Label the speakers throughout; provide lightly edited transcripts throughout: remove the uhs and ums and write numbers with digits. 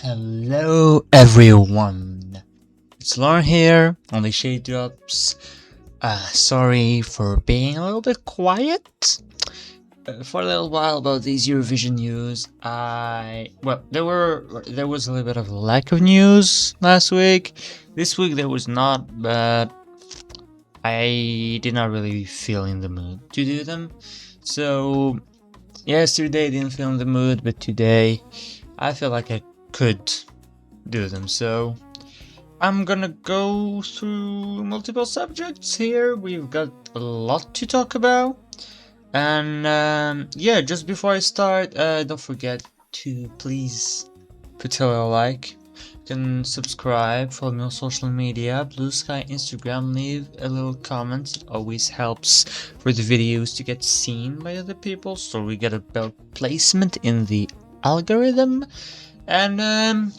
Speaker 1: Hello everyone, it's Lauren here on the Shade Drops. Sorry for being a little bit quiet for a little while about these Eurovision news. There was a little bit of a lack of news last week. This week there was not, but I did not really feel in the mood to do them. So yesterday I didn't feel in the mood, but today I feel like I could do them. So I'm gonna go through multiple subjects here. We've got a lot to talk about. And just before I start, don't forget to please put a like. You can subscribe, follow me on social media, Blue Sky, Instagram, leave a little comment. It always helps for the videos to get seen by other people, so we get a better placement in the algorithm. And I'm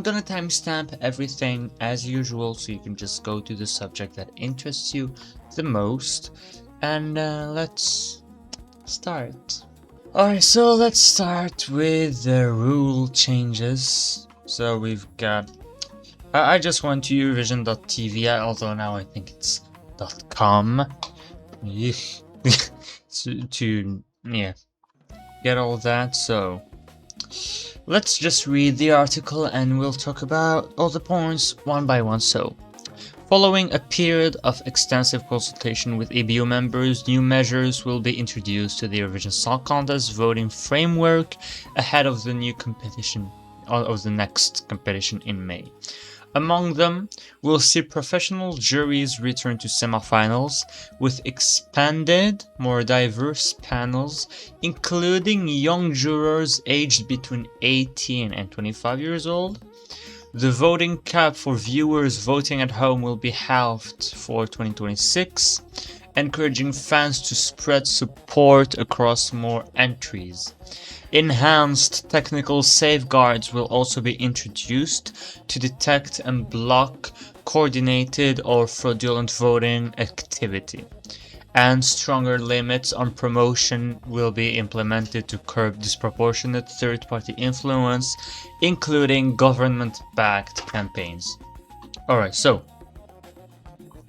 Speaker 1: gonna timestamp everything as usual, so you can just go to the subject that interests you the most. And let's start. Alright, so let's start with the rule changes. So we've got... I just went to Eurovision.tv, although now I think it's .com. to get all that, so... Let's just read the article and we'll talk about all the points one by one. So, following a period of extensive consultation with EBU members, new measures will be introduced to the Eurovision Song Contest voting framework ahead of the new competition, of the next competition in May. Among them, we'll see professional juries return to semifinals with expanded, more diverse panels, including young jurors aged between 18 and 25 years old. The voting cap for viewers voting at home will be halved for 2026, encouraging fans to spread support across more entries. Enhanced technical safeguards will also be introduced to detect and block coordinated or fraudulent voting activity. And stronger limits on promotion will be implemented to curb disproportionate third-party influence, including government-backed campaigns. Alright, so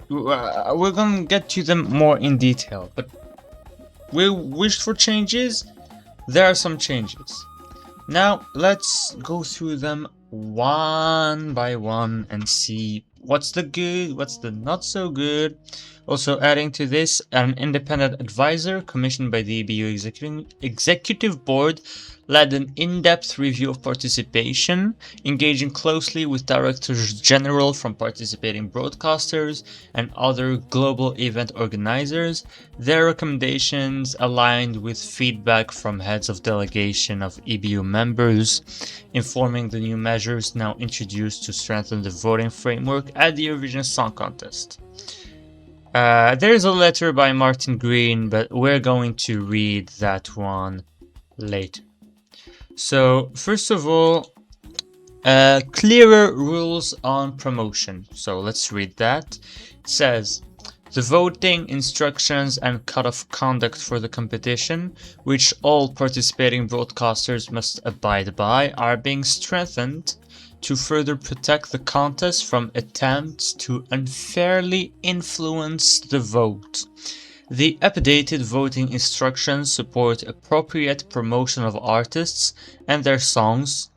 Speaker 1: we're gonna get to them more in detail, but we wished for changes. There are some changes. Now let's go through them one by one and see what's the good, what's the not so good. Also adding to this, an independent advisor commissioned by the EBU Executive Board led an in-depth review of participation, engaging closely with directors general from participating broadcasters and other global event organizers. Their recommendations aligned with feedback from heads of delegation of EBU members, informing the new measures now introduced to strengthen the voting framework at the Eurovision Song Contest. There's a letter by Martin Green, but we're going to read that one later. So, first of all, clearer rules on promotion. So let's read that. It says, the voting instructions and code of conduct for the competition, which all participating broadcasters must abide by, are being strengthened to further protect the contest from attempts to unfairly influence the vote. The updated voting instructions support appropriate promotion of artists and their songs,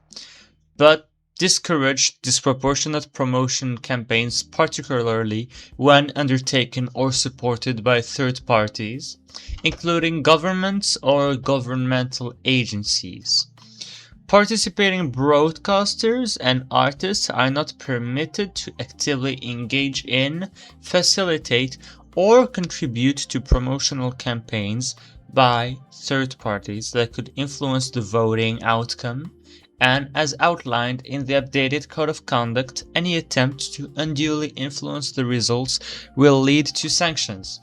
Speaker 1: but discourage disproportionate promotion campaigns, particularly when undertaken or supported by third parties, including governments or governmental agencies. Participating broadcasters and artists are not permitted to actively engage in, facilitate, or contribute to promotional campaigns by third parties that could influence the voting outcome, and as outlined in the updated Code of Conduct, any attempt to unduly influence the results will lead to sanctions.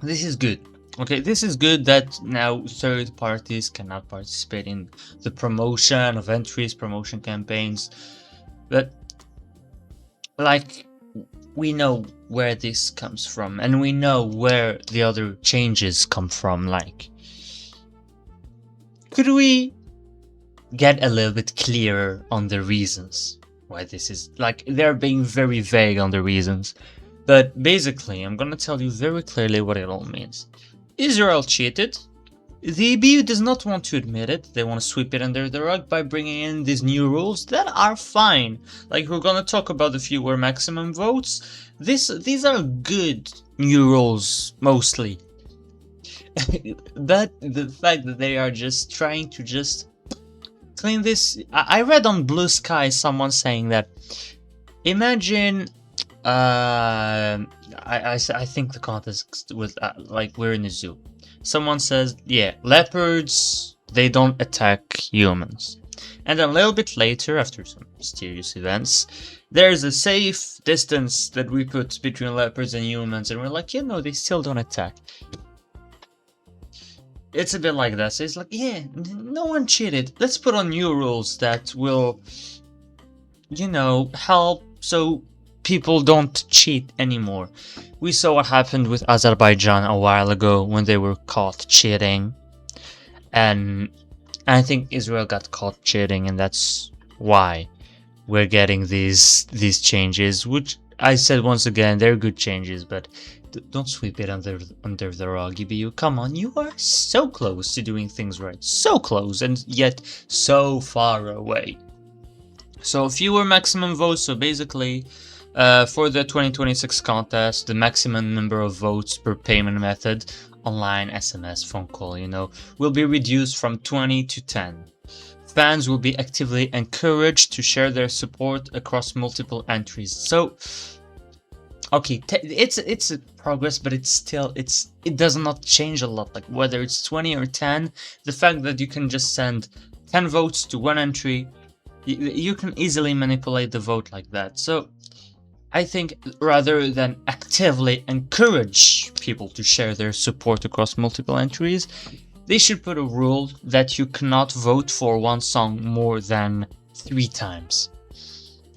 Speaker 1: This is good. Okay, this is good that now third parties cannot participate in the promotion of entries, promotion campaigns, but like, we know where this comes from, and we know where the other changes come from. Like, could we get a little bit clearer on the reasons why this is, like, they're being very vague on the reasons. But basically, I'm gonna tell you very clearly what it all means. Israel cheated. The EBU does not want to admit it. They want to sweep it under the rug by bringing in these new rules that are fine. Like, we're gonna talk about the fewer maximum votes. These are good new rules, mostly. But the fact that they are just trying to just clean this... I read on Blue Sky someone saying that, imagine... I think the contest was like, we're in a zoo. Someone says, yeah, leopards, they don't attack humans. And then a little bit later, after some mysterious events, there's a safe distance that we put between leopards and humans, and we're like, yeah, no, they still don't attack. It's a bit like that. So it's like, yeah, no one cheated. Let's put on new rules that will, you know, help so people don't cheat anymore. We saw what happened with Azerbaijan a while ago when they were caught cheating. And I think Israel got caught cheating, and that's why we're getting these changes, which I said once again, they're good changes, but don't sweep it under the rug, EBU. Come on, you are so close to doing things right. So close, and yet so far away. So fewer maximum votes, so basically for the 2026 contest, the maximum number of votes per payment method, online, SMS, phone call, you know, will be reduced from 20 to 10. Fans will be actively encouraged to share their support across multiple entries. So, okay, it's a progress, but it's still, it does not change a lot. Like, whether it's 20 or 10, the fact that you can just send 10 votes to one entry, you can easily manipulate the vote like that. So I think rather than actively encourage people to share their support across multiple entries, they should put a rule that you cannot vote for one song more than 3 times.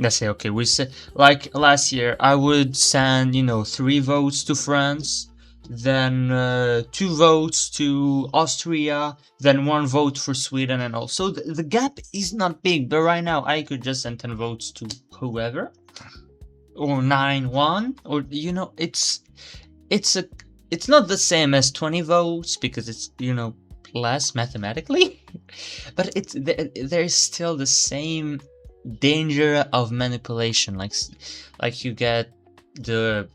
Speaker 1: Let's say, okay, we say, like last year, I would send, you know, 3 votes to France, then 2 votes to Austria, then 1 vote for Sweden, and also the gap is not big, but right now I could just send 10 votes to whoever. Or 9-1, or, you know, it's not the same as 20 votes because it's, you know, less mathematically, but there's still the same danger of manipulation. Like you get the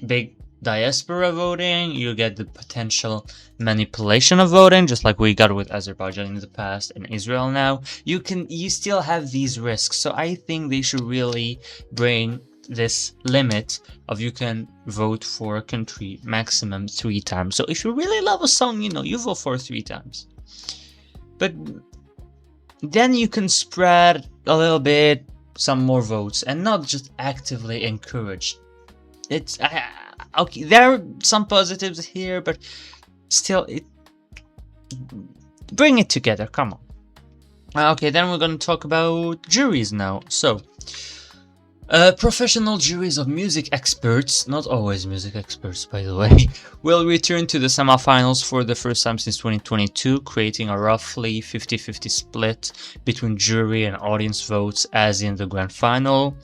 Speaker 1: big diaspora voting, you get the potential manipulation of voting, just like we got with Azerbaijan in the past and Israel now. You still have these risks. So I think they should really bring this limit of you can vote for a country maximum 3 times. So if you really love a song, you know, you vote for 3 times. But then you can spread a little bit some more votes and not just actively encourage. It's okay, there are some positives here, but still, bring it together, come on. Okay, then we're going to talk about juries now. So professional juries of music experts, not always music experts by the way, will return to the semifinals for the first time since 2022, creating a roughly 50-50 split between jury and audience votes as in the grand final.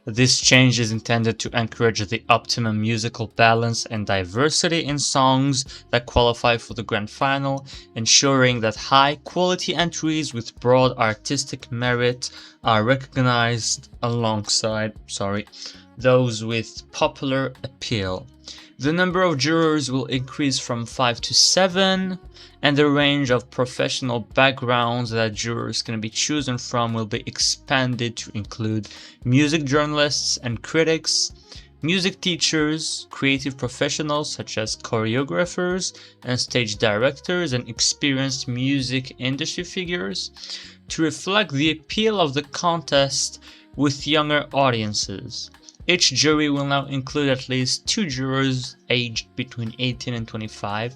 Speaker 1: This change is intended to encourage the optimum musical balance and diversity in songs that qualify for the grand final, ensuring that high-quality entries with broad artistic merit are recognized alongside, those with popular appeal. The number of jurors will increase from 5 to 7, and the range of professional backgrounds that jurors can be chosen from will be expanded to include music journalists and critics, music teachers, creative professionals such as choreographers and stage directors, and experienced music industry figures, to reflect the appeal of the contest with younger audiences. Each jury will now include at least 2 jurors aged between 18 and 25.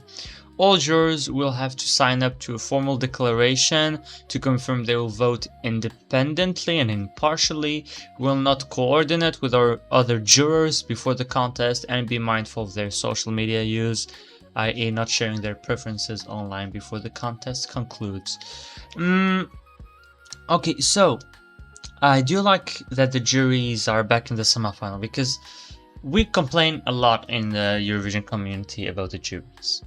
Speaker 1: All jurors will have to sign up to a formal declaration to confirm they will vote independently and impartially, will not coordinate with our other jurors before the contest, and be mindful of their social media use, i.e. not sharing their preferences online before the contest concludes. Okay, so I do like that the juries are back in the semifinal, because we complain a lot in the Eurovision community about the juries.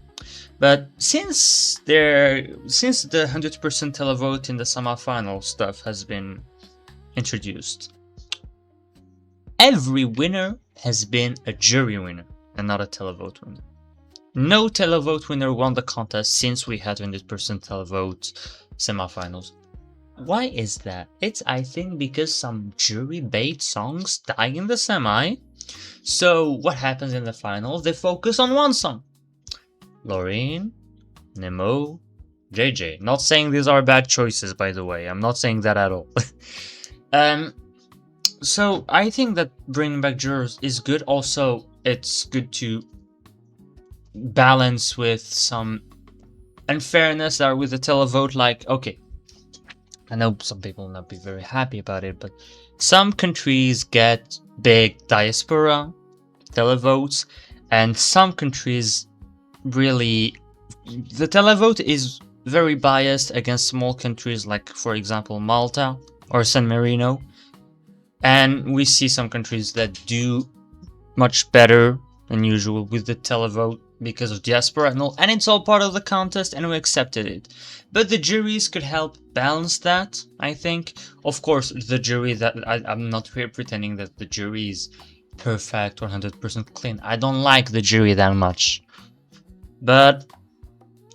Speaker 1: But since the 100% televote in the semifinal stuff has been introduced, every winner has been a jury winner and not a televote winner. No televote winner won the contest since we had 100% televote semifinals. Why is that? It's, I think, because some jury bait songs die in the semi. So what happens in the final? They focus on one song. Loreen, Nemo, JJ. Not saying these are bad choices, by the way. I'm not saying that at all. So I think that bringing back jurors is good. Also, it's good to balance with some unfairness that are with the televote. Like, okay, I know some people will not be very happy about it, but some countries get big diaspora televotes, and some countries really, the televote is very biased against small countries, like for example Malta or San Marino, and we see some countries that do much better than usual with the televote because of diaspora and all, and it's all part of the contest and we accepted it. But the juries could help balance that, I think. Of course, the jury, that I'm not here pretending that the jury is perfect, 100% clean. I don't like the jury that much. But,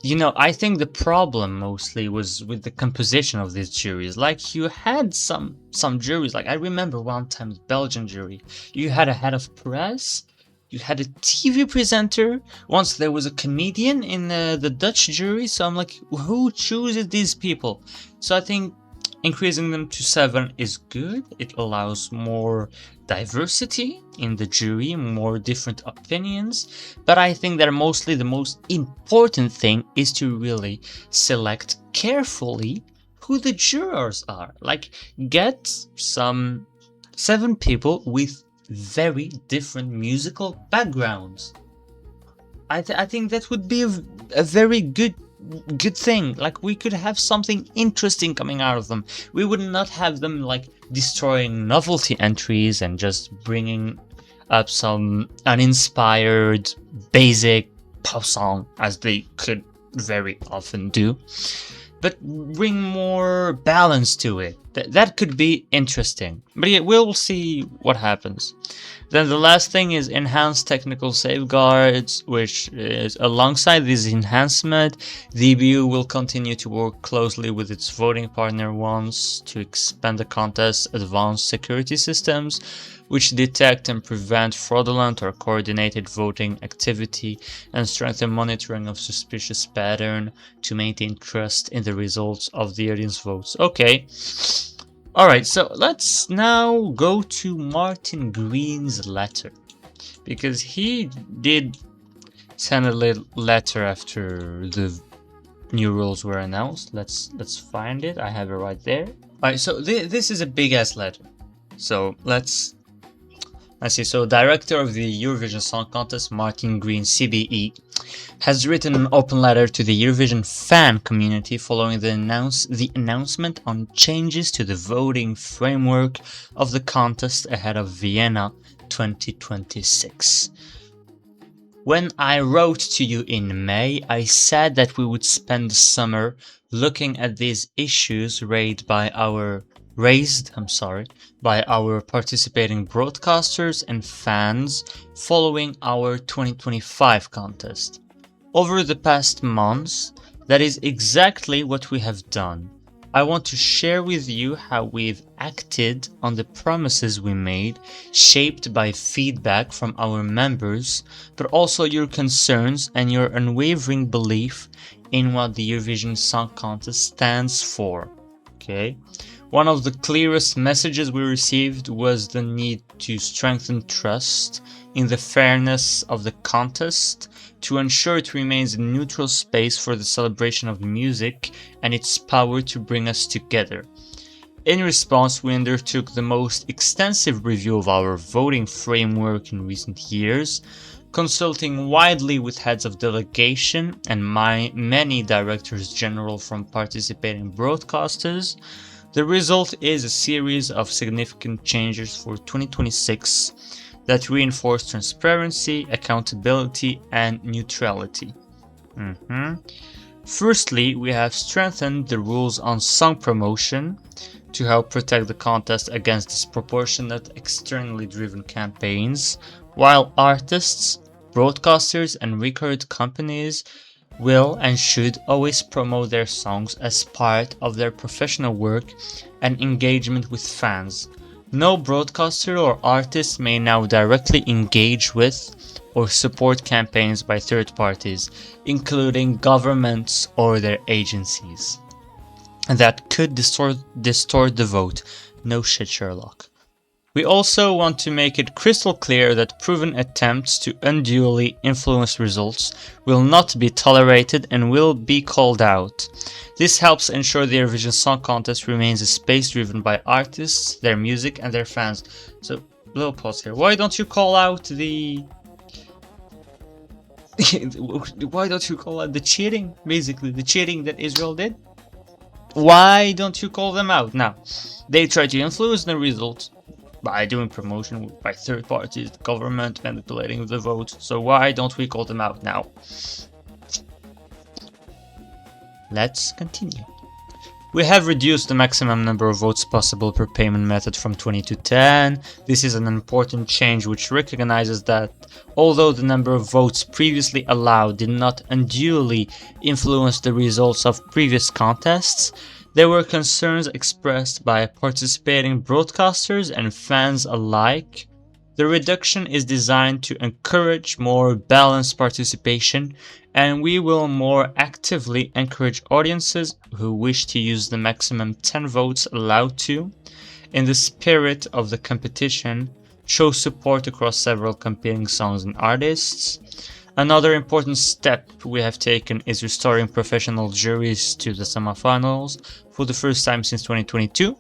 Speaker 1: you know, I think the problem mostly was with the composition of these juries. Like, you had some juries, like I remember one time the Belgian jury, you had a head of press, you had a TV presenter, once there was a comedian in the Dutch jury, so I'm like, who chooses these people? So I think increasing them to 7 is good. It allows more diversity in the jury, more different opinions, but I think that mostly the most important thing is to really select carefully who the jurors are. Like, get some 7 people with very different musical backgrounds. I think that would be a very good thing. Like, we could have something interesting coming out of them. We would not have them like destroying novelty entries and just bringing up some uninspired basic pop song, as they could very often do, but bring more balance to it. That could be interesting. But yeah, we'll see what happens. Then the last thing is enhanced technical safeguards, which is alongside this enhancement, the EBU will continue to work closely with its voting partner ones to expand the contest's advanced security systems, which detect and prevent fraudulent or coordinated voting activity and strengthen monitoring of suspicious pattern to maintain trust in the results of the audience votes. Okay. Alright, so let's now go to Martin Green's letter, because he did send a little letter after the new rules were announced. Let's find it. I have it right there. Alright, so this is a big ass letter. So let's see. So director of the Eurovision Song Contest, Martin Green, CBE, has written an open letter to the Eurovision fan community following the announcement on changes to the voting framework of the contest ahead of Vienna 2026. When I wrote to you in May, I said that we would spend the summer looking at these issues raised by our participating broadcasters and fans following our 2025 contest. Over the past months, that is exactly what we have done. I want to share with you how we've acted on the promises we made, shaped by feedback from our members, but also your concerns and your unwavering belief in what the Eurovision Song Contest stands for. Okay? One of the clearest messages we received was the need to strengthen trust in the fairness of the contest, to ensure it remains a neutral space for the celebration of music and its power to bring us together. In response, we undertook the most extensive review of our voting framework in recent years, consulting widely with heads of delegation and many directors general from participating broadcasters. The result is a series of significant changes for 2026 that reinforce transparency, accountability, and neutrality. Firstly, we have strengthened the rules on song promotion to help protect the contest against disproportionate externally driven campaigns, while artists, broadcasters, and record companies will and should always promote their songs as part of their professional work and engagement with fans. No broadcaster or artist may now directly engage with or support campaigns by third parties, including governments or their agencies, that could distort the vote. No shit, Sherlock. We also want to make it crystal clear that proven attempts to unduly influence results will not be tolerated and will be called out. This helps ensure the Eurovision Song Contest remains a space driven by artists, their music, and their fans. So, little pause here. Why don't you call out the... Why don't you call out the cheating? Basically, the cheating that Israel did? Why don't you call them out? Now, they try to influence the results by doing promotion by third parties, the government manipulating the vote. So why don't we call them out now? Let's continue. We have reduced the maximum number of votes possible per payment method from 20 to 10. This is an important change which recognizes that although the number of votes previously allowed did not unduly influence the results of previous contests, there were concerns expressed by participating broadcasters and fans alike. The reduction is designed to encourage more balanced participation, and we will more actively encourage audiences who wish to use the maximum 10 votes allowed to, in the spirit of the competition, show support across several competing songs and artists. Another important step we have taken is restoring professional juries to the semifinals for the first time since 2022,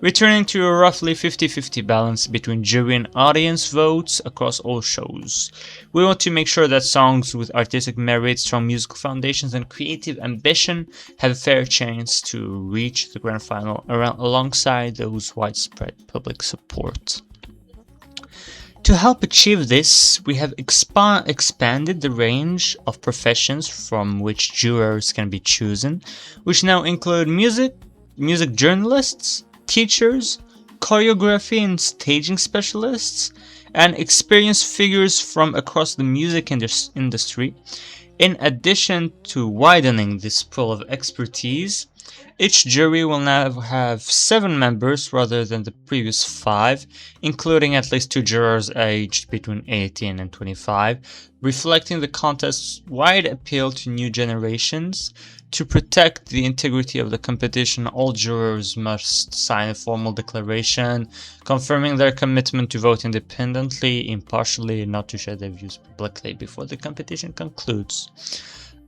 Speaker 1: returning to a roughly 50-50 balance between jury and audience votes across all shows. We want to make sure that songs with artistic merit, strong musical foundations, and creative ambition have a fair chance to reach the grand final alongside those widespread public support. To help achieve this, we have expanded the range of professions from which jurors can be chosen, which now include music journalists, teachers, choreography and staging specialists, and experienced figures from across the music industry. In addition to widening this pool of expertise, each jury will now have 7 members rather than the previous 5, including at least 2 jurors aged between 18 and 25, reflecting the contest's wide appeal to new generations. To protect the integrity of the competition, all jurors must sign a formal declaration confirming their commitment to vote independently, impartially, and not to share their views publicly before the competition concludes.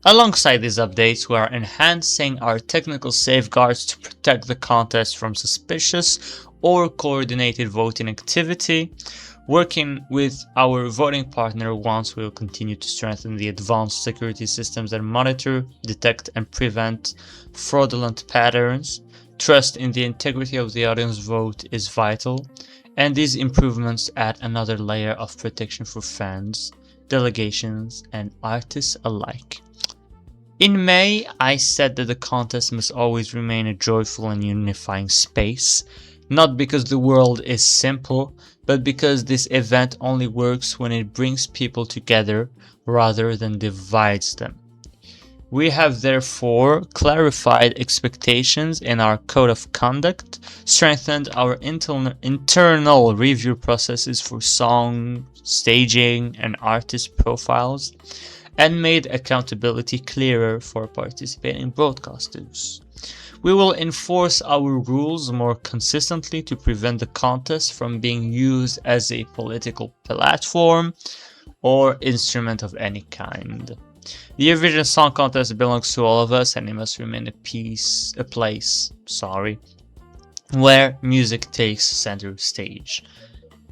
Speaker 1: Alongside these updates, we are enhancing our technical safeguards to protect the contest from suspicious or coordinated voting activity. Working with our voting partner once, we will continue to strengthen the advanced security systems that monitor, detect, and prevent fraudulent patterns. Trust in the integrity of the audience vote is vital, and these improvements add another layer of protection for fans, delegations, and artists alike. In May, I said that the contest must always remain a joyful and unifying space, not because the world is simple, but because this event only works when it brings people together rather than divides them. We have therefore clarified expectations in our code of conduct, strengthened our internal review processes for song, staging, and artist profiles, and made accountability clearer for participating broadcasters. We will enforce our rules more consistently to prevent the contest from being used as a political platform or instrument of any kind. The Eurovision Song Contest belongs to all of us, and it must remain a place where music takes center stage.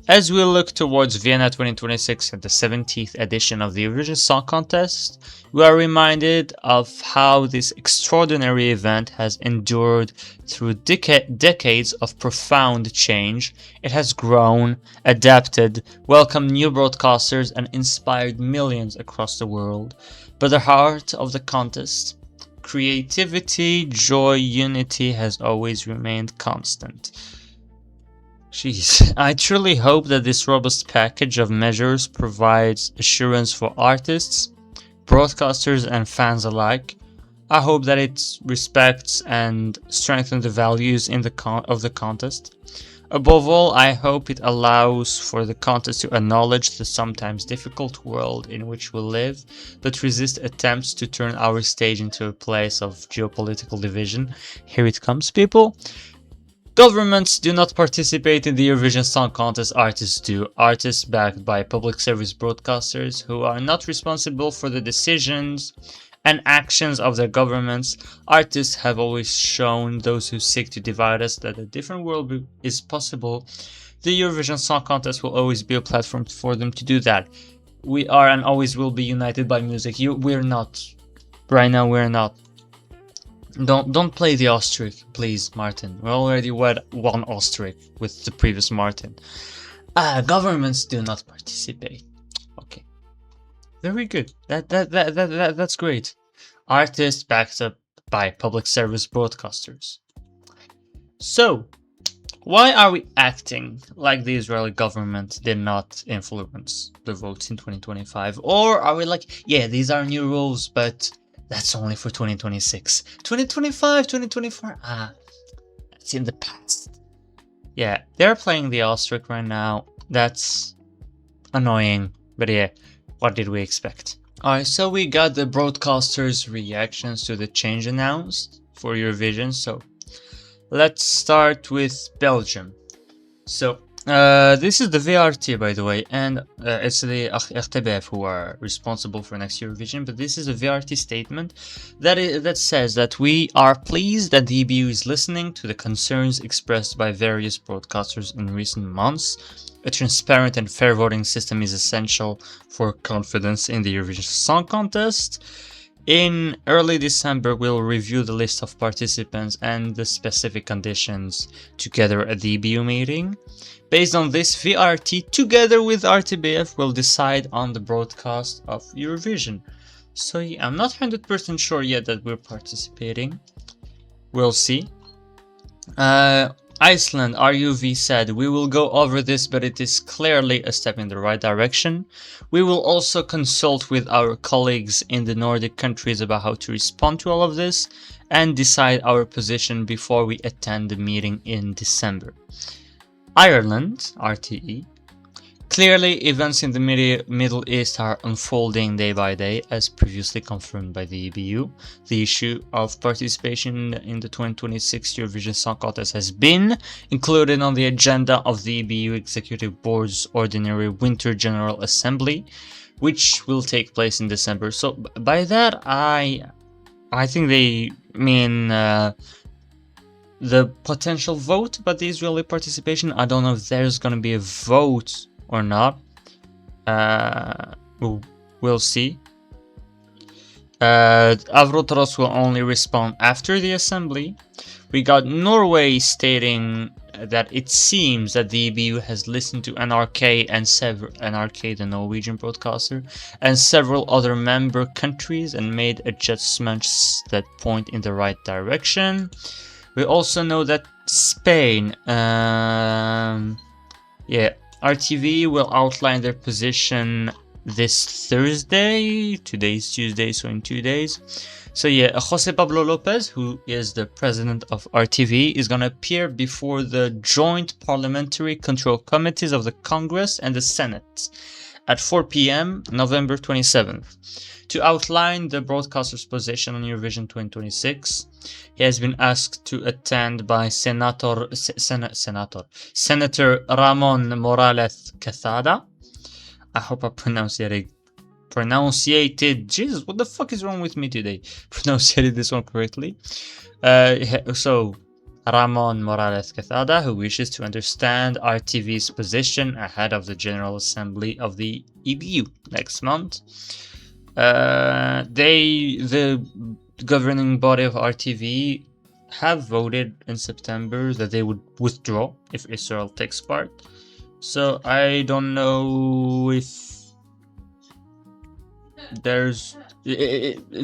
Speaker 1: As we look towards Vienna 2026 and the 17th edition of the Eurovision Song Contest, we are reminded of how this extraordinary event has endured through decades of profound change. It has grown, adapted, welcomed new broadcasters, and inspired millions across the world. But the heart of the contest, creativity, joy, unity, has always remained constant. Jeez, I truly hope that this robust package of measures provides assurance for artists, broadcasters, and fans alike. I hope that it respects and strengthens the values of the contest. Above all, I hope it allows for the contest to acknowledge the sometimes difficult world in which we live, but resist attempts to turn our stage into a place of geopolitical division. Here it comes, people. Governments do not participate in the Eurovision Song Contest, artists do. Artists backed by public service broadcasters who are not responsible for the decisions and actions of their governments. Artists have always shown those who seek to divide us that a different world is possible. The Eurovision Song Contest will always be a platform for them to do that. We are and always will be united by music. We're not. Right now we're not. Don't play the ostrich, please, Martin. We already had one ostrich with the previous Martin. Governments do not participate. Okay, very good. That's great. Artists backed up by public service broadcasters. So, why are we acting like the Israeli government did not influence the votes in 2025? Or are we like, yeah, these are new rules, but that's only for 2026. 2025, 2024, it's in the past. Yeah, they're playing the ostrich right now. That's annoying. But yeah, what did we expect? Alright, so we got the broadcasters' reactions to the change announced for Eurovision. So let's start with Belgium. So this is the VRT, by the way, and it's the RTBF who are responsible for next Eurovision, but this is a VRT statement that says that we are pleased that the EBU is listening to the concerns expressed by various broadcasters in recent months. A transparent and fair voting system is essential for confidence in the Eurovision Song Contest. In early December, we'll review the list of participants and the specific conditions together at the EBU meeting. Based on this, VRT, together with RTBF, will decide on the broadcast of Eurovision. So yeah, I'm not 100% sure yet that we're participating. We'll see. Iceland, RUV said, we will go over this, but it is clearly a step in the right direction. We will also consult with our colleagues in the Nordic countries about how to respond to all of this and decide our position before we attend the meeting in December. Ireland, RTE. Clearly, events in the Middle East are unfolding day by day, as previously confirmed by the EBU. The issue of participation in the 2026 Eurovision Song Contest has been included on the agenda of the EBU Executive Board's Ordinary Winter General Assembly, which will take place in December. So by that, I think they mean the potential vote about the Israeli participation. I don't know if there's going to be a vote or not. We'll see. Avrotros will only respond after the assembly. We got Norway stating that it seems that the EBU has listened to NRK and NRK, the Norwegian broadcaster, and several other member countries and made adjustments that point in the right direction. We also know that Spain, RTV will outline their position this Thursday. Today's Tuesday, so in 2 days. So yeah, José Pablo López, who is the president of RTV, is going to appear before the joint parliamentary control committees of the Congress and the Senate at 4 p.m. November 27th to outline the broadcaster's position on Eurovision 2026. He has been asked to attend by Senator Ramon Morales Quesada. I hope I pronunciated. Jesus, what the fuck is wrong with me today? Pronunciated this one correctly. So Ramon Morales Quesada, who wishes to understand RTV's position ahead of the General Assembly of the EBU next month. The governing body of RTV have voted in September that they would withdraw if Israel takes part. So I don't know if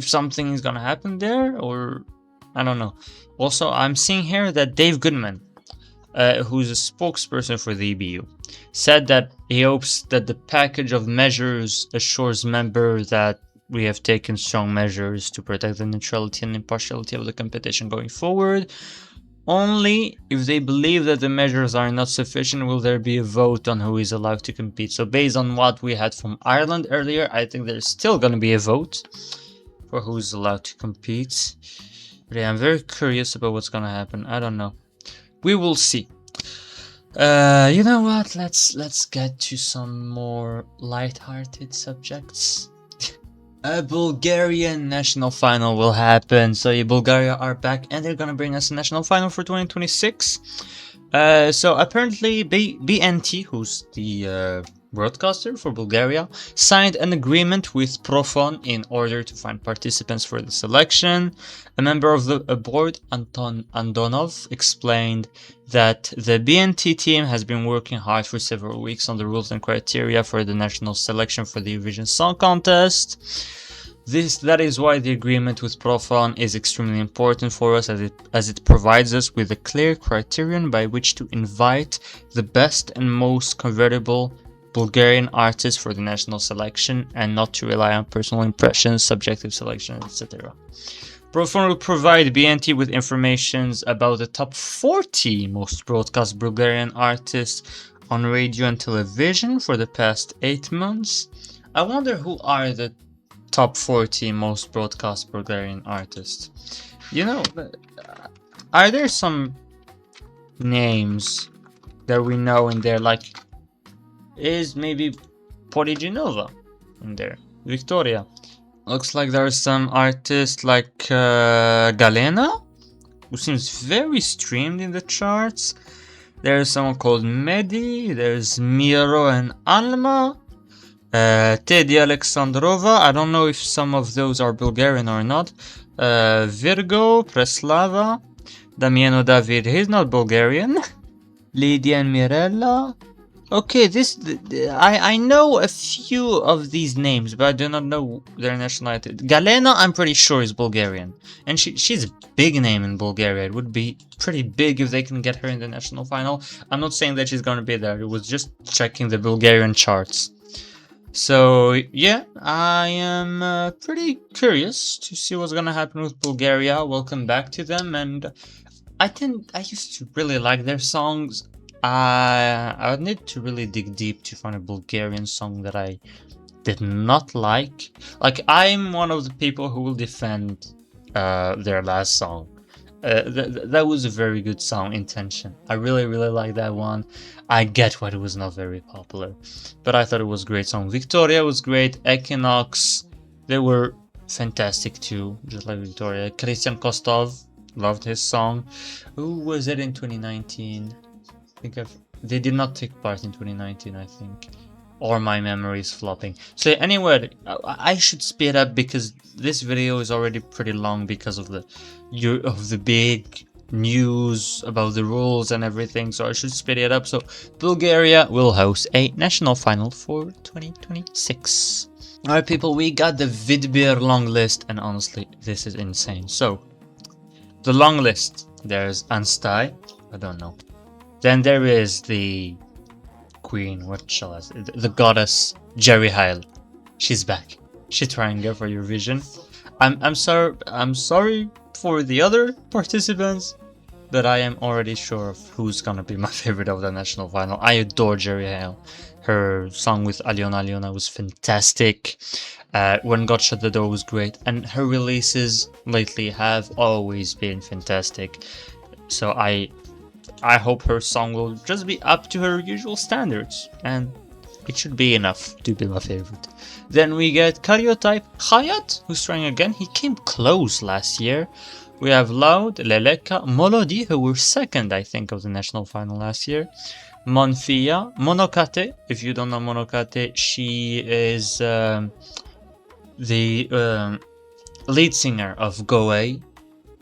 Speaker 1: something is gonna happen there, or I don't know. Also, I'm seeing here that Dave Goodman, who's a spokesperson for the EBU, said that he hopes that the package of measures assures members that we have taken strong measures to protect the neutrality and impartiality of the competition going forward. Only if they believe that the measures are not sufficient will there be a vote on who is allowed to compete. So based on what we had from Ireland earlier, I think there's still going to be a vote for who's allowed to compete. But yeah, I'm very curious about what's going to happen. I don't know. We will see. You know what? Let's get to some more light-hearted subjects. A Bulgarian national final will happen. So Bulgaria are back and they're gonna bring us a national final for 2026. So apparently BNT, who's the broadcaster for Bulgaria, signed an agreement with Profon in order to find participants for the selection. A member of the board, Anton Andonov, explained that the BNT team has been working hard for several weeks on the rules and criteria for the national selection for the Eurovision Song Contest. That is why the agreement with Profon is extremely important for us, as it provides us with a clear criterion by which to invite the best and most convertible Bulgarian artists for the national selection, and not to rely on personal impressions, subjective selection, etc. Profon will provide BNT with information about the top 40 most broadcast Bulgarian artists on radio and television for the past 8 months. I wonder who are the top 40 most broadcast Bulgarian artists. You know, are there some names that we know in there, like, is maybe Poliginova in there? Victoria. Looks like there are some artists like Galena, who seems very streamed in the charts. There's someone called Medi, there's Miro and Alma, Teddy Alexandrova, I don't know if some of those are Bulgarian or not, Virgo, Preslava, Damiano David, he's not Bulgarian, Lydia and Mirella. Okay, I know a few of these names, but I do not know their nationality. Galena, I'm pretty sure, is Bulgarian, and she's a big name in Bulgaria. It would be pretty big if they can get her in the national final. I'm not saying that she's gonna be there. It was just checking the Bulgarian charts. So yeah, I am pretty curious to see what's gonna happen with Bulgaria. Welcome back to them, and I used to really like their songs. I would need to really dig deep to find a Bulgarian song that I did not like. Like, I'm one of the people who will defend their last song. That was a very good song, Intention. I really like that one. I get why it was not very popular, but I thought it was a great song. Victoria was great. Equinox, they were fantastic too, just like Victoria. Christian Kostov, loved his song. Who was it in 2019? They did not take part in 2019, I think, or my memory is flopping. So anyway, I should speed up because this video is already pretty long because of the big news about the rules and everything. So I should speed it up. So Bulgaria will host a national final for 2026. Alright, people, we got the Vidbir Longlist, and honestly, this is insane. So the long list. There's Anstai. I don't know. Then there is the queen, what shall I say? The goddess, Jerry Heil. She's back. She's trying to go for Eurovision. I'm sorry for the other participants, but I am already sure of who's gonna be my favorite of the national final. I adore Jerry Heil. Her song with Aliona was fantastic. When God Shut the Door was great, and her releases lately have always been fantastic. So I hope her song will just be up to her usual standards, and it should be enough to be my favorite. Then we get Karyotype Hayat, who's trying again. He came close last year, We have Loud, Leleka, Melodi, who were second, I think, of the national final last year. Monfia, Monokate. If you don't know Monokate, she is the lead singer of Goe,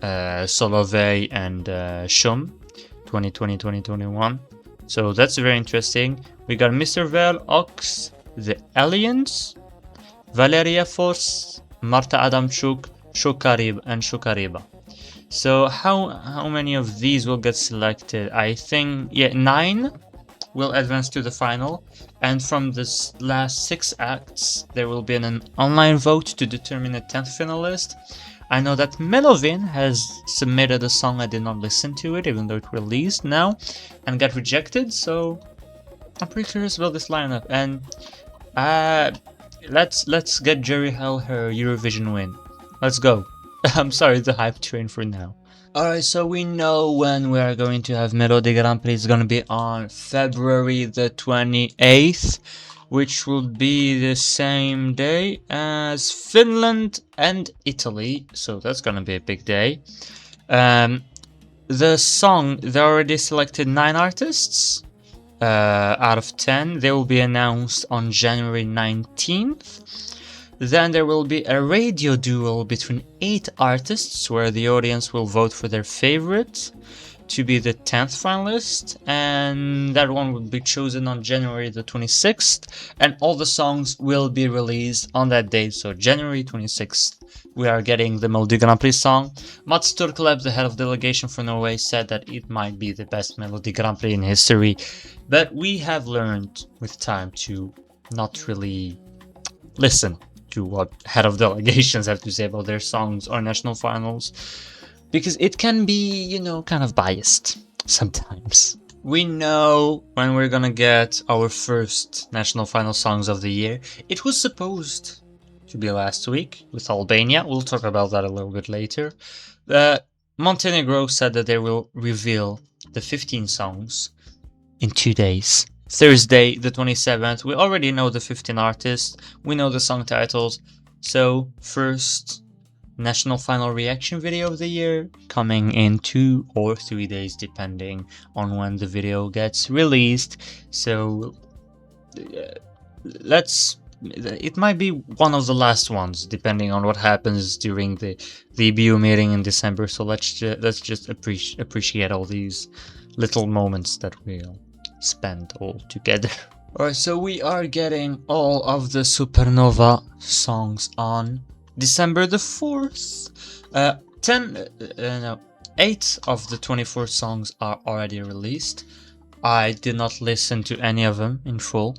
Speaker 1: Solove, and Shum 2020-2021. So that's very interesting. We got Mr. Vel, Ox, The Aliens, Valeria Force, Marta Adamchuk, Shukarib, and Shukariba. So how many of these will get selected? I think 9 will advance to the final, and from this last 6 acts there will be an online vote to determine a 10th finalist. I know that Melovin has submitted a song. I did not listen to it, even though it released now and got rejected, so I'm pretty curious about this lineup. And let's get Jerry Hell her Eurovision win. Let's go. I'm sorry, the hype train for now. Alright, so we know when we are going to have Melodi Grand Prix. It's going to be on February the 28th, which will be the same day as Finland and Italy. So that's going to be a big day. The song, they already selected 9 artists out of 10. They will be announced on January 19th. Then there will be a radio duel between 8 artists where the audience will vote for their favorite to be the 10th finalist, and that one will be chosen on January the 26th, and all the songs will be released on that date. So January 26th we are getting the Melodi Grand Prix song. Mats Turklev, the head of delegation for Norway, said that it might be the best Melodi Grand Prix in history, but we have learned with time to not really listen to what head of delegations have to say about their songs or national finals, because it can be, you know, kind of biased sometimes. We know when we're gonna get our first national final songs of the year. It was supposed to be last week with Albania. We'll talk about that a little bit later. Montenegro said that they will reveal the 15 songs in 2 days. Thursday the 27th, we already know the 15 artists, we know the song titles, so first national final reaction video of the year coming in 2 or 3 days depending on when the video gets released. So it might be one of the last ones depending on what happens during the EBU meeting in December, so let's just appreciate all these little moments that we'll spend all together. Alright, so we are getting all of the Supernova songs on December the 4th. 8 of the 24 songs are already released. I did not listen to any of them in full,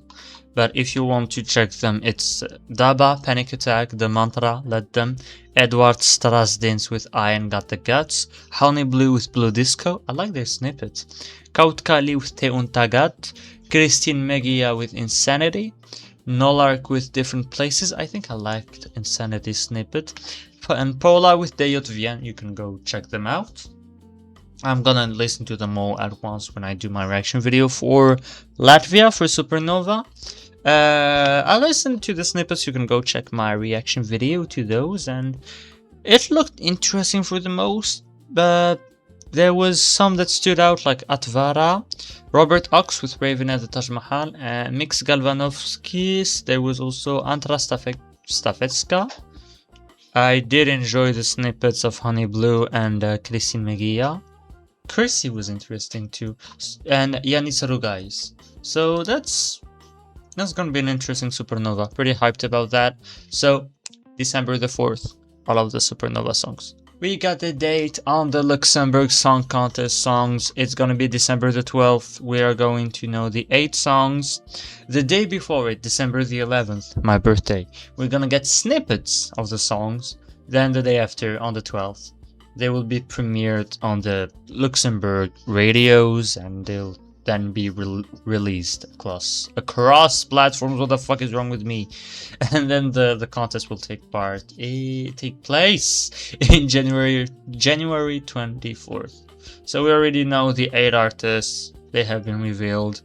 Speaker 1: but if you want to check them, it's Daba, Panic Attack, The Mantra, Let Them, Edward Strasdins with I Ain't Got the Guts, Honey Blue with Blue Disco, I like their snippet, Kautkali with Te Untagat, Christine Megia with Insanity, Nolark with Different Places, I think I liked Insanity snippet, and Paula with Deyot Vien. You can go check them out. I'm gonna listen to them all at once when I do my reaction video for Latvia, for Supernova. I listened to the snippets. You can go check my reaction video to those, and it looked interesting for the most, but there was some that stood out, like Atvara, Robert Ox with Raven at the Taj Mahal, and Mix Galvanovskis. There was also Antra Stafetska. I did enjoy the snippets of Honey Blue and Christine Megia. Pirreci was interesting too, and Yanis Rugais. So that's gonna be an interesting Supernova. Pretty hyped about that. So December the 4th, all of the Supernova songs. We got the date on the Luxembourg Song Contest songs. It's gonna be December the 12th. We are going to know the 8 songs. The day before it, December the 11th, my birthday, we're gonna get snippets of the songs. Then the day after, on the 12th, they will be premiered on the Luxembourg radios, and they'll then be released across platforms. What the fuck is wrong with me? And then the contest will take place in January 24th. So we already know the 8 artists. They have been revealed.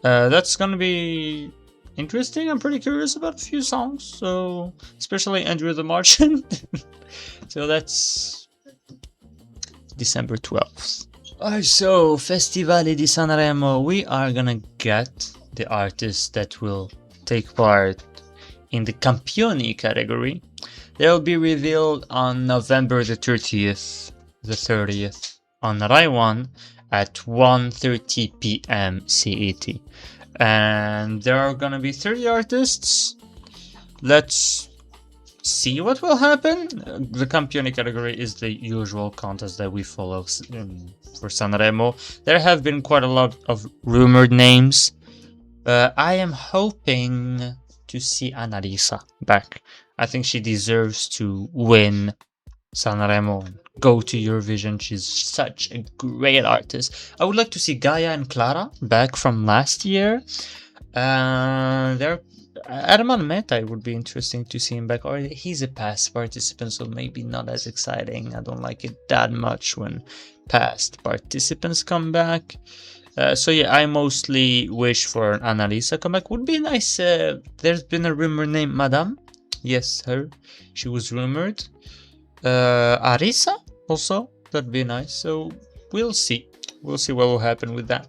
Speaker 1: That's gonna be interesting. I'm pretty curious about a few songs, so especially Andrew the Martian. So that's December 12th. So, Festivale di Sanremo, we are gonna get the artists that will take part in the Campioni category. They'll be revealed on November the 30th, on Rai 1 at 1:30 p.m. CET. And there are gonna be 30 artists. Let's see what will happen. The Campioni category is the usual contest that we follow for Sanremo. There have been quite a lot of rumored names. I am hoping to see ELYSA back. I think she deserves to win Sanremo and go to Eurovision. She's such a great artist. I would like to see Gaia and Clara back from last year. Arman Meta, it would be interesting to see him back, or he's a past participant, so maybe not as exciting. I don't like it that much when past participants come back. So yeah, I mostly wish for an ELYSA comeback. Would be nice. There's been a rumor named Madame. Yes, her. She was rumored. Arisa also. That'd be nice. So we'll see. We'll see what will happen with that.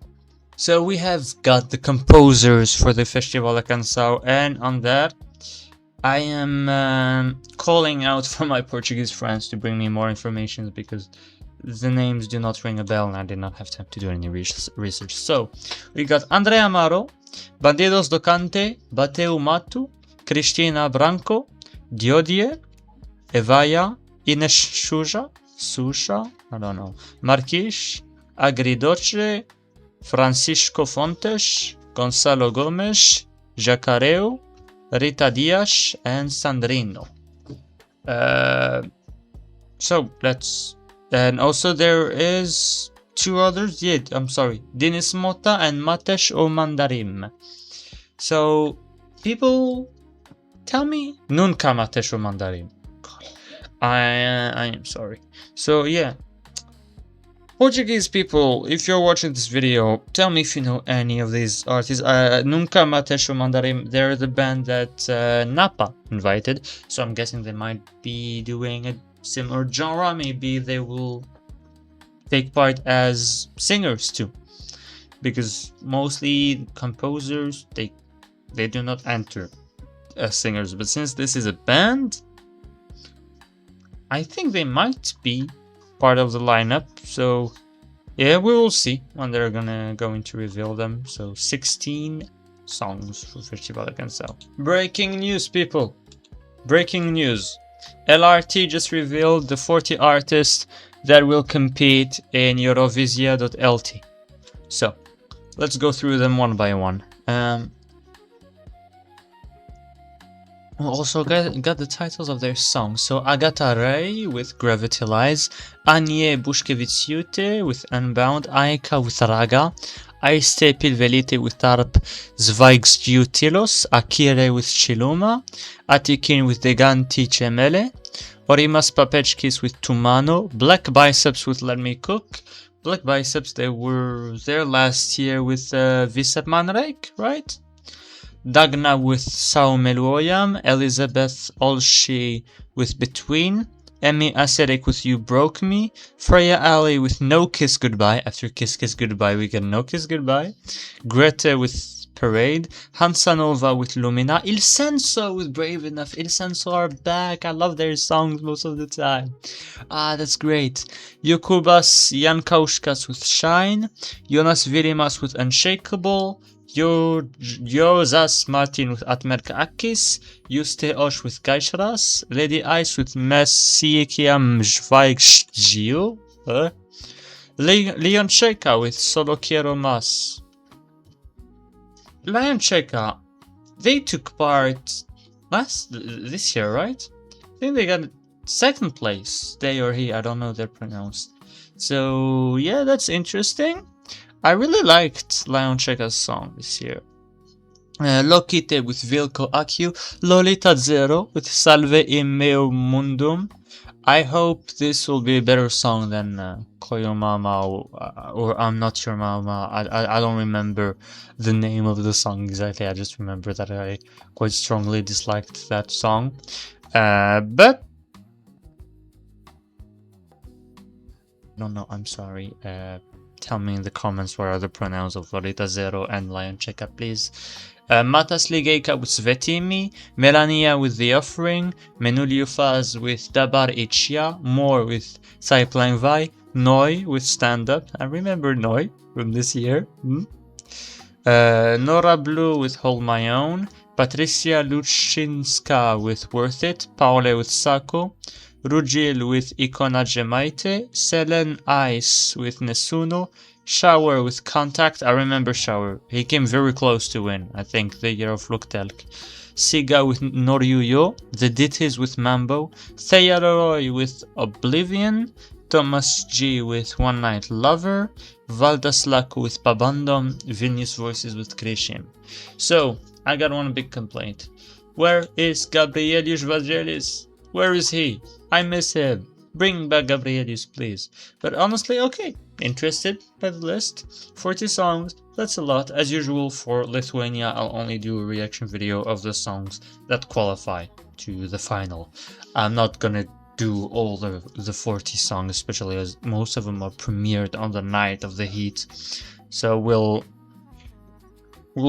Speaker 1: So we have got the composers for the Festival Cançao, and on that I am calling out for my Portuguese friends to bring me more information, because the names do not ring a bell and I did not have time to do any research. So we got André Amaro, Bandidos do Cante, Bateu Matu, Cristina Branco, Diodier, Evaya, Ines Susha, I don't know, Marquis, Agridoce, Francisco Fontes, Gonçalo Gomes, Jacareu, Rita Dias, and Sandrino. So let's... And also there is two others. Yeah, I'm sorry. Denis Mota and Matesh Omandarim. So people tell me... Nunca Matesh Omandarim. I am sorry. So yeah. Portuguese people, if you're watching this video, tell me if you know any of these artists. Nunca Matesh Mandarim, they're the band that Napa invited, so I'm guessing they might be doing a similar genre. Maybe they will take part as singers too, because mostly composers, they do not enter as singers, but since this is a band, I think they might be part of the lineup. So yeah, we will see when they're going to reveal them. So 16 songs for Festival Cançao. Breaking news, people. Breaking news. LRT just revealed the 40 artists that will compete in Eurovizija.LT. So let's go through them one by one. Also got the titles of their songs. So Agata Ray with Gravity Lies, Anie Bushkeviciute with Unbound, Aika with Raga, Aiste Pilvelite with Tarp Zweigstutilos, Akire with Chiluma, Atikin with Deganti Cemele, Orimas Papechkis with Tumano, Black Biceps with Let Me Cook. Black Biceps, they were there last year with Visep Manrek, right? Dagna with Sao Meluoyam, Elizabeth Olshi with Between, Emmy Aserek with You Broke Me, Freya Ali with No Kiss Goodbye. After Kiss Kiss Goodbye we get No Kiss Goodbye, Grete with Parade, Hansanova with Lumina, Il Senso with Brave Enough. Il Senso are back. I love their songs most of the time. That's great. Jokubas Jankauškas with Shine, Jonas Vilimas with Unshakable, Josas Martin with Atmerka Akis, Juste Osh with Gaishras, Lady Ice with Messiekiam Žvaigždžių, Leon Cheka with Solo Quiero Más. Leon Cheka, they took part this year, right? I think they got second place. They or he, I don't know they're pronounced. So yeah, that's interesting. I really liked Leon Cheka's song this year. Lokite with Vilko Akio, Lolita Zero with Salve in Meo Mundum. I hope this will be a better song than Koyo Mama or I'm Not Your Mama. I don't remember the name of the song exactly. I just remember that I quite strongly disliked that song. But don't know, I'm sorry. Tell me in the comments what are the pronouns of Lolita Zero and Lion Cheka, please. Matas Ligejka with Svetimi, Melania with The Offering, Menuliufaz with Dabar Ichia, More with Cypline Vai, Noi with Stand Up. I remember Noi from this year. Nora Blue with Hold My Own, Patricia Luchinska with Worth It, Paule with Sako, Rugil with Ikona Gemaite, Selen Ice with Nesuno, Shower with Contact. I remember Shower. He came very close to win, I think, the year of Luktelk. Siga with Noryuyo, The Ditties with Mambo, Theya Leroy with Oblivion, Thomas G with One Night Lover, Valdaslaku with Pabandom, Vilnius Voices with Krishim. So, I got one big complaint. Where is Gabrielius Vangelis? Where is he? I miss him. Bring back Gabrielius, please. But honestly, okay. Interested by the list? 40 songs, that's a lot. As usual for Lithuania, I'll only do a reaction video of the songs that qualify to the final. I'm not gonna do all the 40 songs, especially as most of them are premiered on the night of the heat. So we'll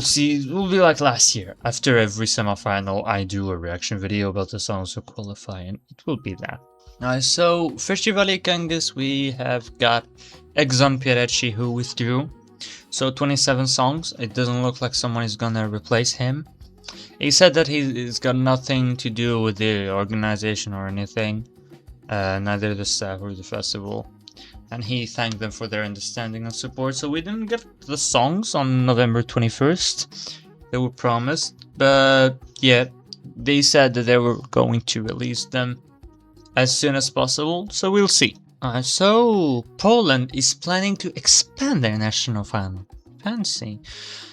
Speaker 1: see. It will be like last year. After every semifinal, I do a reaction video about the songs who qualify, and it will be that. So Festivali Kangas, we have got Egzon Pirreci, who withdrew. So 27 songs. It doesn't look like someone is gonna replace him. He said that he's got nothing to do with the organization or anything, neither the staff or the festival. And he thanked them for their understanding and support. So we didn't get the songs on November 21st. They were promised, but yeah, they said that they were going to release them as soon as possible, so we'll see. So Poland is planning to expand their national final. Fancy.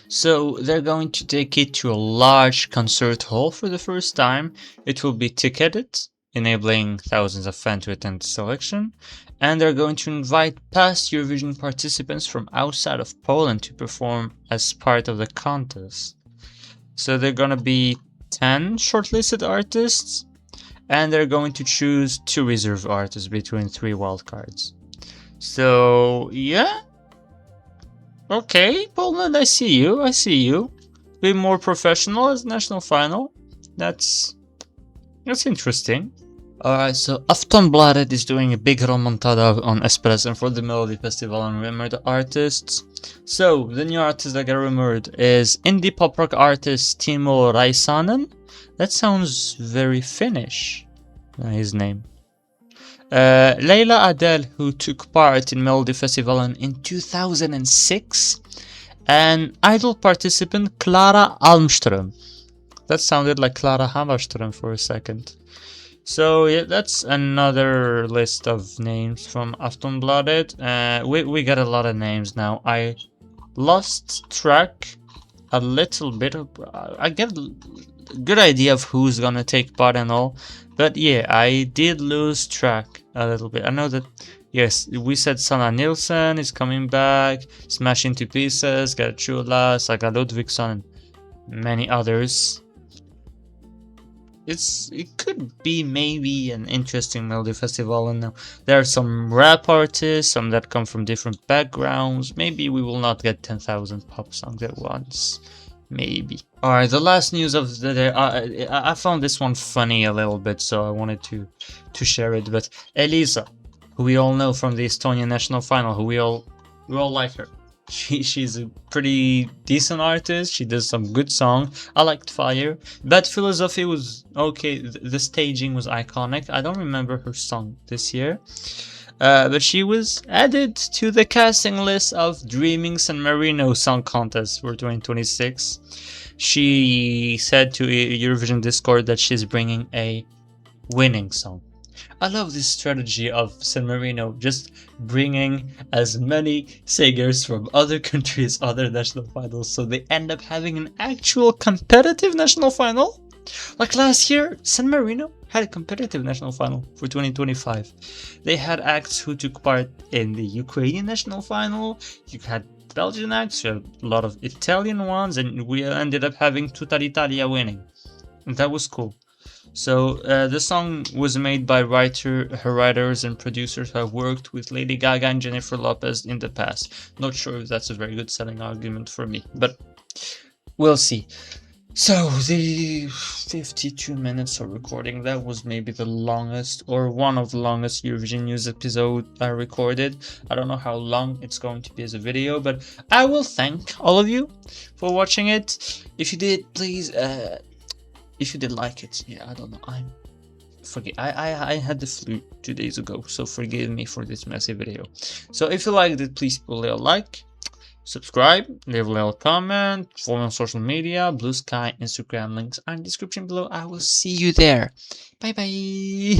Speaker 1: So they're going to take it to a large concert hall for the first time. It will be ticketed, enabling thousands of fans to attend the selection. And they're going to invite past Eurovision participants from outside of Poland to perform as part of the contest. So they're gonna be 10 shortlisted artists, and they're going to choose 2 reserve artists between 3 wildcards. So yeah, okay, Poland, I see you. Be more professional as national final. That's interesting. Alright, so Aftonbladet is doing a big remontada on Espresso for the Melodifestivalen rumored artists. So, the new artist that got rumored is indie pop rock artist Timo Räisänen. That sounds very Finnish, his name. Leila Adele, who took part in Melodifestivalen in 2006. And Idol participant Klara Almström. That sounded like Klara Hammarström for a second. So yeah, that's another list of names from Aftonbladet. We got a lot of names now. I lost track a little bit. I get a good idea of who's gonna take part and all, but yeah, I did lose track a little bit. I know that, yes, we said Sanna Nilsson is coming back, Smash Into Pieces, Gertruda, Saga Ludvigsson, and many others. It could be maybe an interesting Melodifestivalen now. There are some rap artists, some that come from different backgrounds. Maybe we will not get 10,000 pop songs at once. Maybe. Alright, the last news of the day. I found this one funny a little bit, so I wanted to share it. But ELYSA, who we all know from the Estonian national final, who we all like her. She's a pretty decent artist. She does some good songs. I liked Fire. Bad Philosophy was okay. The staging was iconic. I don't remember her song this year. But she was added to the casting list of Dreaming San Marino Song Contest for 2026. She said to Eurovision Discord that she's bringing a winning song. I love this strategy of San Marino, just bringing as many singers from other countries, other national finals, so they end up having an actual competitive national final. Like last year, San Marino had a competitive national final for 2025. They had acts who took part in the Ukrainian national final, you had Belgian acts, you had a lot of Italian ones, and we ended up having Tutta l'Italia winning. And that was cool. So the song was made by writers and producers who have worked with Lady Gaga and Jennifer Lopez in the past. Not sure if that's a very good selling argument for me, but we'll see. So the 52 minutes of recording, that was maybe the longest or one of the longest Eurovision news episode I recorded. I don't know how long it's going to be as a video, but I will thank all of you for watching it. If you did, please, if you did like it, yeah, I don't know, I had the flu 2 days ago, so forgive me for this messy video. So if you liked it, please put a like, subscribe, leave a little comment, follow on social media, Blue Sky, Instagram, links are in the description below. I will see you there. Bye bye.